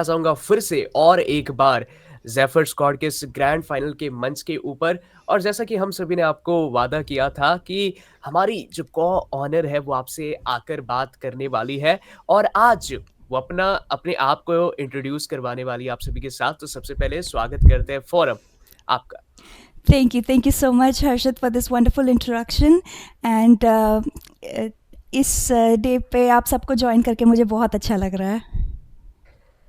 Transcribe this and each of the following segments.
चाहूँगा फिर से और एक बार ज़ेफर स्क्वाड के इस ग्रैंड फाइनल के मंच के ऊपर। और जैसा कि हम सभी ने आपको वादा किया था कि हमारी जो ऑनर है वो आपसे आकर बात करने वाली है और आज वो अपने आप को इंट्रोड्यूस करवाने वाली है आप सभी के साथ। तो सबसे पहले स्वागत करते हैं फोरम आपका। Thank you so much, Harshit, for this wonderful introduction. And इस डे पे आप सबको ज्वाइन करके मुझे बहुत अच्छा लग रहा है।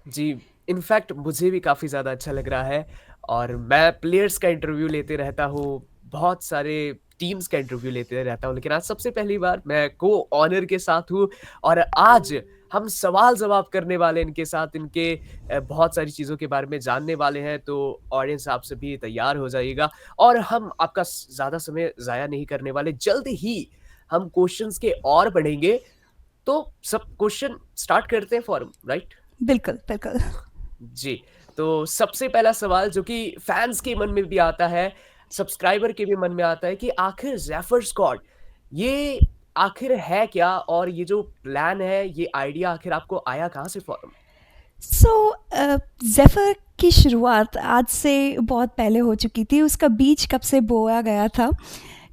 जी, इनफैक्ट मुझे भी काफ़ी ज़्यादा अच्छा लग रहा है और मैं प्लेयर्स का इंटरव्यू लेते रहता हूँ, बहुत सारे टीम्स का इंटरव्यू लेते रहता हूँ, लेकिन आज सबसे पहली बार मैं ऑनर के साथ हूँ और आज हम सवाल-जवाब करने वाले हैं इनके साथ, इनके बहुत सारी चीज़ों के बारे में जानने वाले हैं, तो ऑडियंस आप सभी तैयार हो जाइएगा और हम आपका ज़्यादा समय ज़ाया नहीं करने वाले, जल्द ही हम क्वेश्चंस के और बढ़ेंगे, तो सब क्वेश्चन स्टार्ट करते हैं फॉर्म, राइट? बिल्कुल, बिल्कुल। जी, तो सबसे पहला सवाल जो कि फैन्स के मन में भी आता है, सब्सक्राइबर के भी मन में आता है कि आखिर ज़ेफर स्क्वाड ये आखिर है क्या? और ये जो प्लान है, ये आइडिया आखिर आपको आया कहाँ से फॉर्म? सो ज़ेफर की शुरुआत आज से बहुत पहले हो चुकी थी। उसका बीज कब से बोया गया था?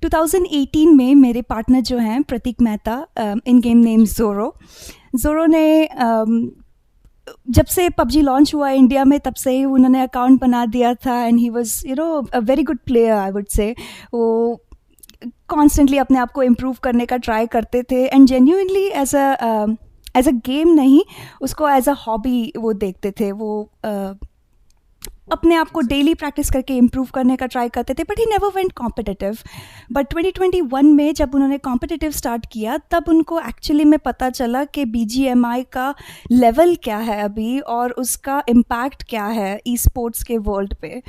2018 में मेरे पार्टनर जो हैं प्रतीक मेहता, इन गेम नेम ज़ोरो ने जब से पबजी लॉन्च हुआ इंडिया में तब से ही उन्होंने अकाउंट बना दिया था and he was a very good player, I would say. वो कॉन्स्टेंटली अपने आप को इम्प्रूव करने का ट्राई करते थे and genuinely as a game नहीं, उसको एज अ हॉबी वो देखते थे। वो अपने आप को डेली प्रैक्टिस करके इम्प्रूव करने का ट्राई करते थे, but he never went competitive. But 2021 में जब उन्होंने कॉम्पिटिटिव स्टार्ट किया तब उनको एक्चुअली में पता चला कि BGMI का लेवल क्या है अभी और उसका इम्पैक्ट क्या है ई स्पोर्ट्स के वर्ल्ड पे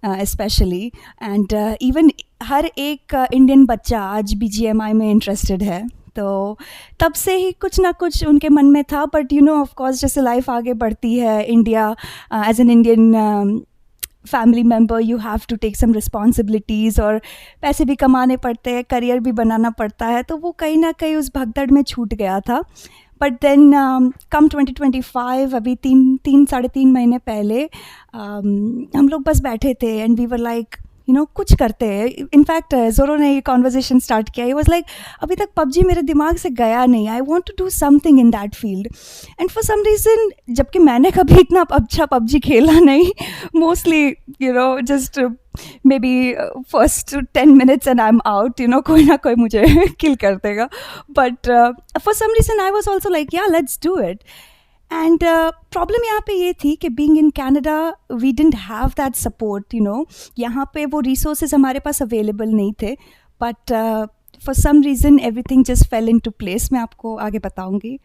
स्पेशली। एंड इवन हर एक इंडियन बच्चा आज BGMI में इंटरेस्टेड है। तो तब से ही कुछ ना कुछ उनके मन में था, बट ऑफ कोर्स जैसे लाइफ आगे बढ़ती है, India as an Indian family member you have to take some responsibilities और पैसे भी कमाने पड़ते हैं, करियर भी बनाना पड़ता है, तो वो कहीं ना कहीं उस भगदड़ में छूट गया था। बट देन कम 2025, अभी तीन साढ़े तीन महीने पहले हम लोग बस बैठे थे एंड वी वर लाइक कुछ करते हैं। इनफैक्ट ज़ोरो ने ये कॉन्वर्जेसन स्टार्ट किया। ही वॉज लाइक अभी तक पबजी मेरे दिमाग से गया नहीं, I want to do something in that field. And for some reason, जबकि मैंने कभी इतना अच्छा पबजी खेला नहीं, mostly just maybe first 10 minutes and I am out, कोई ना कोई मुझे किल कर देगा। But for some reason I was also like yeah let's do it. And problem यहाँ पे ये थी कि being in Canada we didn't have that support, यहाँ पे वो रिसोर्सेज हमारे पास अवेलेबल नहीं थे। But for some reason everything just fell into place. मैं आपको आगे बताऊंगी।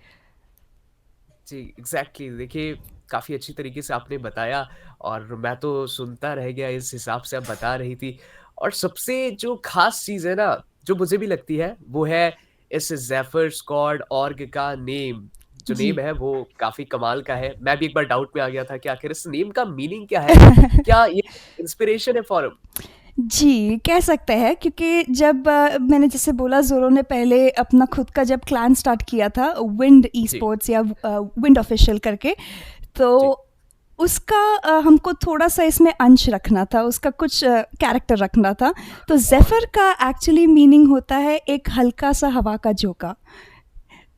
जी, एग्ज़ैक्टली देखिए, काफ़ी अच्छी तरीके से आपने बताया और मैं तो सुनता रह गया इस हिसाब से आप बता रही थी। और सबसे जो ख़ास चीज़ है ना, जो मुझे भी लगती है, वो है इस ज़ेफर स्क्वाड ऑर्ग का नेम। जो जी। नेम है वो काफ़ी कमाल का है। मैं भी एक बार डाउट में आ गया था कि आखिर इस नेम का मीनिंग क्या है? क्या ये इंस्पिरेशन है फॉर जी, कह सकते हैं, क्योंकि जब मैंने जैसे बोला ज़ोरो ने पहले अपना खुद का जब क्लैन स्टार्ट किया था विंड ई जी, स्पोर्ट्स या विंड ऑफिशियल करके, तो जी। उसका हमको थोड़ा सा इसमें अंश रखना था, उसका कुछ कैरेक्टर रखना था। तो ज़ेफर का एक्चुअली मीनिंग होता है एक हल्का सा हवा का झोंका।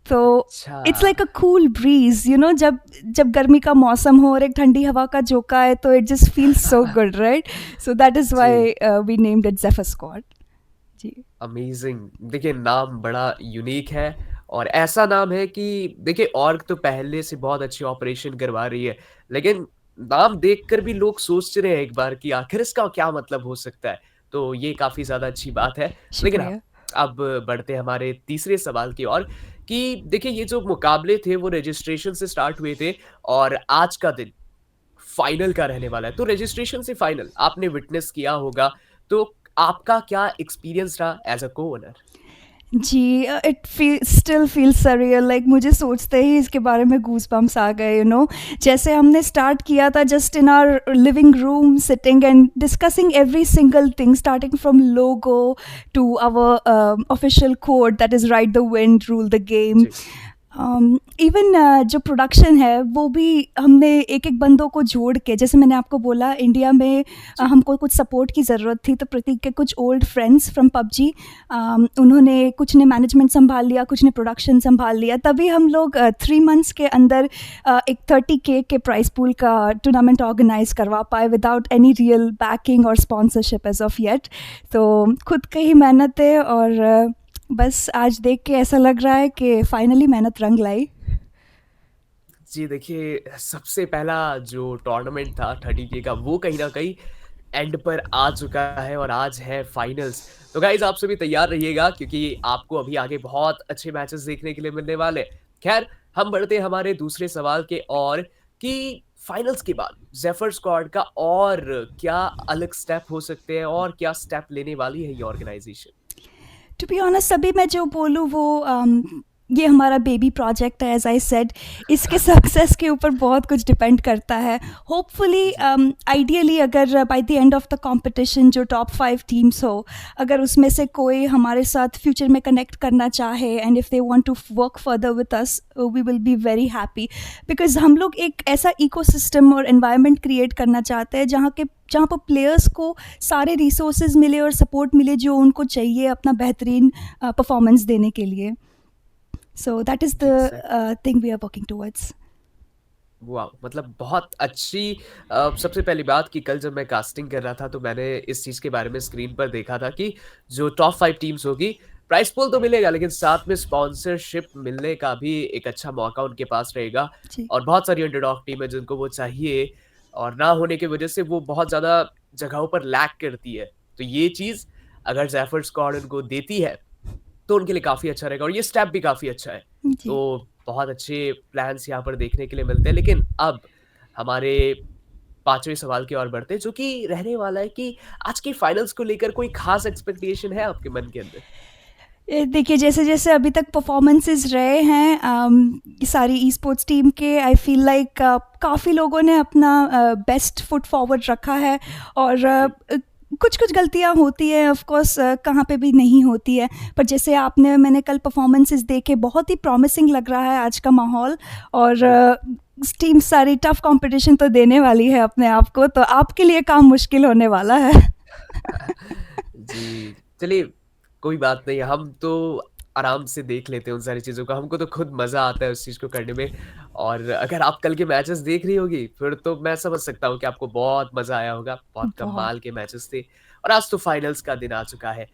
तो अच्छा। It's like a cool bridge, जब जब गर्मी का मौसम हो और एक ठंडी हवा का झोंका है तो it just feels so good, right? So that is जी। Why we named it Zephyr squad. जी। अमेजिंग! देखिए नाम बड़ा यूनिक है और ऐसा नाम है कि देखिए ऑर्ग तो पहले से बहुत अच्छी ऑपरेशन करवा रही है, लेकिन नाम देखकर भी लोग सोच रहे हैं एक बार कि आखिर इसका क्या मतलब हो सकता है? तो ये काफ़ी ज़्यादा अच्छी बात है। लेकिन हाँ, शुक्रिया। अब बढ़ते हैं हमारे तीसरे सवाल की ओर कि देखिए ये जो मुकाबले थे वो रजिस्ट्रेशन से स्टार्ट हुए थे और आज का दिन फाइनल का रहने वाला है। तो रजिस्ट्रेशन से फाइनल आपने विटनेस किया होगा, तो आपका क्या एक्सपीरियंस रहा एज़ अ को-ओनर? जी, it still feels surreal, like मुझे सोचते ही इसके बारे में गूज़बम्प्स आ गए। जैसे हमने स्टार्ट किया था just in our living room sitting and discussing every single thing, starting from logo to our official code that is ride the wind rule the game. जी, इवन जो प्रोडक्शन है वो भी हमने एक-एक बंदों को जोड़ के, जैसे मैंने आपको बोला इंडिया में जी। हमको कुछ सपोर्ट की ज़रूरत थी, तो प्रतीक के कुछ ओल्ड फ्रेंड्स फ्रॉम पबजी उन्होंने, कुछ ने मैनेजमेंट सँभाल लिया, कुछ ने प्रोडक्शन सँभाल लिया। तभी हम लोग 3 मंथ्स के अंदर एक 30K के प्राइज़ पूल का टूर्नामेंट ऑर्गेनाइज़ करवा पाए विदाउट एनी रियल बैकिंग और स्पॉन्सरशिप एज़ ऑफ येट। तो खुद की ही मेहनत है, और बस आज देख के ऐसा लग रहा है कि फाइनली मेहनत रंग लाई। जी, देखिए सबसे पहला जो टूर्नामेंट था 30K का वो कहीं न कहीं एंड पर आ चुका है और आज है फाइनल्स। तो गाइज़ आप सभी तैयार रहिएगा क्योंकि आपको अभी आगे बहुत अच्छे मैचेस देखने के लिए मिलने वाले हैं। ख़ैर हम बढ़ते हैं हमारे दूसरे सवाल की ओर कि फाइनल्स के बाद ज़ेफर स्क्वाड का और क्या अलग स्टेप हो सकते हैं और क्या स्टेप लेने वाली है ये ऑर्गेनाइज़ेशन? टू बी ऑनेस्ट अभी मैं जो बोलूँ वो ये हमारा बेबी प्रोजेक्ट है, एज़ आई सेड। इसके सक्सेस के ऊपर बहुत कुछ डिपेंड करता है। होपफुली जी, आइडियली अगर by the end of the competition जो टॉप 5 टीम्स हो, अगर उसमें से कोई हमारे साथ फ्यूचर में कनेक्ट करना चाहे and if they want to work further with us, we will be very happy. Because हम लोग एक ऐसा इकोसिस्टम और एनवायरनमेंट क्रिएट करना चाहते हैं जहाँ पर प्लेयर्स को सारे रिसोर्सेज मिले और सपोर्ट मिले जो उनको चाहिए अपना बेहतरीन परफॉर्मेंस देने के लिए। So that is exactly. The thing we are working towards. वाह! मतलब बहुत अच्छी सबसे पहली बात कि कल जब मैं कास्टिंग कर रहा था तो मैंने इस चीज़ के बारे में स्क्रीन पर देखा था कि जो टॉप 5 टीम्स होगी, प्राइज़ पूल तो मिलेगा लेकिन साथ में स्पॉन्सरशिप मिलने का भी एक अच्छा मौका उनके पास रहेगा जी। और बहुत सारी अंडरडॉग टीम है जिनको वो चाहिए और ना होने की वज़ह से वो बहुत ज़्यादा जगहों पर लैग करती है। तो ये चीज़ अगर ज़ेफर्स स्क्वाड उनको देती है तो उनके लिए काफ़ी अच्छा रहेगा और ये स्टेप भी काफ़ी अच्छा है। जी। तो बहुत अच्छे प्लान्स यहाँ पर देखने के लिए मिलते हैं। लेकिन अब हमारे 5वें सवाल की ओर बढ़ते हैं जो कि रहने वाला है कि आज की फाइनल्स को लेकर कोई ख़ास एक्सपेक्टेशन है आपके मन के अंदर? देखिए, जैसे-जैसे अभी तक परफॉर्मेंसेस रहे हैं सारी ई-स्पोर्ट्स टीम के, आई फ़ील लाइक काफ़ी लोगों ने अपना बेस्ट फुट फॉरवर्ड रखा है, और जी। कुछ-कुछ गलतियाँ होती हैं ऑफ़ कोर्स, कहाँ पे भी नहीं होती है। पर जैसे मैंने कल परफॉर्मेंसेस देखे, बहुत ही प्रॉमिसिंग लग रहा है आज का माहौल, और बिल्कुल। टीम सारी टफ कॉम्पिटिशन तो देने वाली है अपने आप को, तो आपके लिए काम मुश्किल होने वाला है। जी, चलिए कोई बात नहीं, हम तो आराम से देख लेते हैं उन सारी चीज़ों को, हमको तो खुद मज़ा आता है उस चीज़ को करने में और अगर आप कल के मैचेस देख रही होगी, फिर तो मैं समझ सकता हूँ कि आपको बहुत मज़ा आया होगा, बहुत बहुत। कमाल के मैचेस थे और आज तो फाइनल्स का दिन आ चुका है,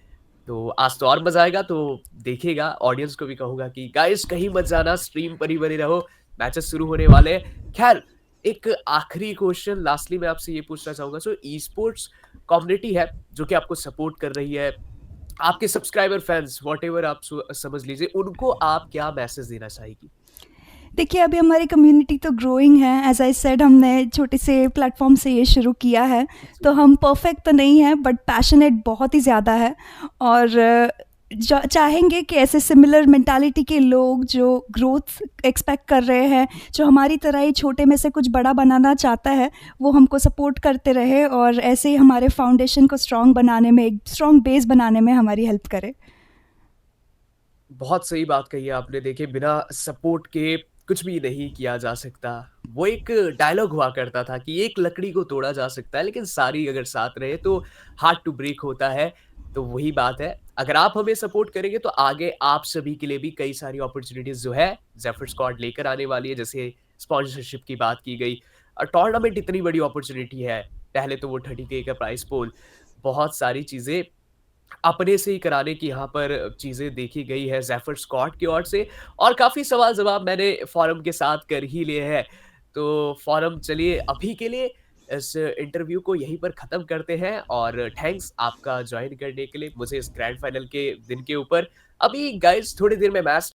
तो आज तो और मज़ा आएगा, तो देखिएगा, ऑडियंस को भी कहूँगा कि गाइज़ कहीं मत जाना, स्ट्रीम पर ही बने रहो, मैचेस शुरू होने वाले हैं। ख़ैर, एक आखिरी क्वेश्चन लास्टली मैं आपसे ये पूछना चाहूँगा, सो ई-स्पोर्ट्स कम्युनिटी है, जो कि आपको सपोर्ट कर रही है, आपके सब्सक्राइबर, फैन्स व्हाटएवर आप समझ लीजिए, उनको आप क्या मैसेज देना चाहेंगी? देखिए, अभी हमारी कम्युनिटी तो ग्रोइंग है, एज़ आई सेड हमने छोटे से प्लेटफ़ॉर्म से ये शुरू किया है, तो जी, हम परफ़ेक्ट तो नहीं हैं बट पैशनेट बहुत ही ज़्यादा है, और चाहेंगे कि ऐसे सिमिलर मेंटालिटी के लोग जो ग्रोथ एक्सपेक्ट कर रहे हैं, जो हमारी तरह ही छोटे में से कुछ बड़ा बनाना चाहता है, वो हमको सपोर्ट करते रहे और ऐसे ही हमारे फाउंडेशन को स्ट्रॉन्ग बनाने में, एक स्ट्रॉन्ग बेस बनाने में हमारी हेल्प करे। बहुत सही बात कही है आपने। देखिए, बिना सपोर्ट के कुछ भी नहीं किया जा सकता। वो एक डायलॉग हुआ करता था कि एक लकड़ी को तोड़ा जा सकता है, लेकिन सारी अगर साथ रहे तो हार्ड टू ब्रेक होता है। तो वही बात है, अगर आप हमें सपोर्ट करेंगे तो आगे आप सभी के लिए भी कई सारी अपॉर्च्युनिटीज़ जो है, ज़ेफर स्क्वाड लेकर आने वाली है। जैसे स्पॉन्सरशिप की बात की गई टूर्नामेंट इतनी बड़ी अपॉर्च्युनिटी है। पहले तो वो 30K का प्राइज़ पूल, बहुत सारी चीज़ें अपने से ही कराने की यहाँ पर चीज़ें देखी गई है ज़ेफर स्कॉट की ओर से और काफ़ी सवाल-जवाब मैंने फ़ोरम के साथ कर ही लिए हैं। तो फ़ोरम चलिए अभी के लिए इस इंटरव्यू को यहीं पर ख़त्म करते हैं और थैंक्स आपका जॉइन करने के लिए मुझे इस ग्रैंड फाइनल के दिन के ऊपर। अभी गाइज़ थोड़ी देर में मैच